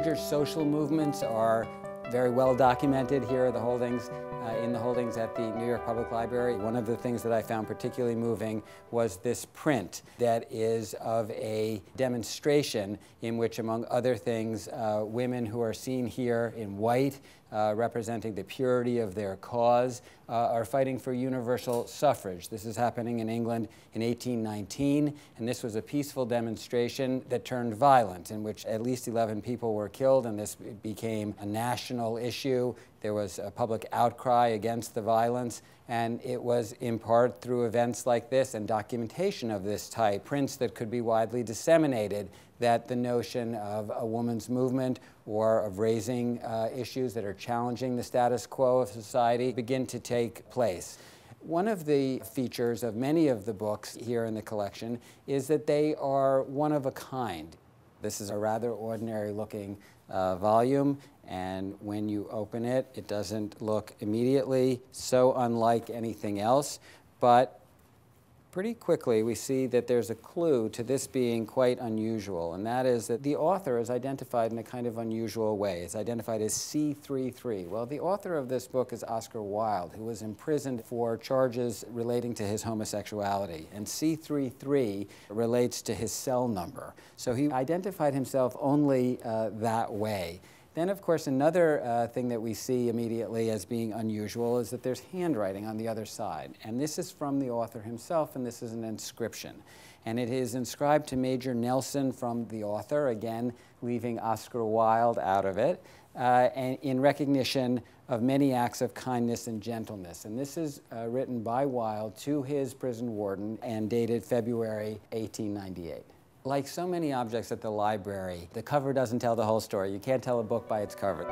major social movements are very well documented. Here are the holdings, in the holdings at the New York Public Library. One of the things that I found particularly moving was this print that is of a demonstration in which, among other things, women who are seen here in white, representing the purity of their cause, are fighting for universal suffrage. This is happening in England in 1819, and this was a peaceful demonstration that turned violent, in which at least 11 people were killed, and this became a national issue. There was a public outcry against the violence, and it was in part through events like this and documentation of this type, prints that could be widely disseminated, that the notion of a woman's movement or of raising issues that are challenging the status quo of society begin to take place. One of the features of many of the books here in the collection is that they are one of a kind. This is a rather ordinary looking volume, and when you open it, it doesn't look immediately so unlike anything else, but pretty quickly we see that there's a clue to this being quite unusual, and that is that the author is identified in a kind of unusual way. It's identified as C33. Well, the author of this book is Oscar Wilde, who was imprisoned for charges relating to his homosexuality, and C33 relates to his cell number. So he identified himself only that way. Then, of course, another thing that we see immediately as being unusual is that there's handwriting on the other side. And this is from the author himself, and this is an inscription. And it is inscribed to Major Nelson from the author, again, leaving Oscar Wilde out of it, and in recognition of many acts of kindness and gentleness. And this is written by Wilde to his prison warden and dated February 1898. Like so many objects at the library, the cover doesn't tell the whole story. You can't tell a book by its cover.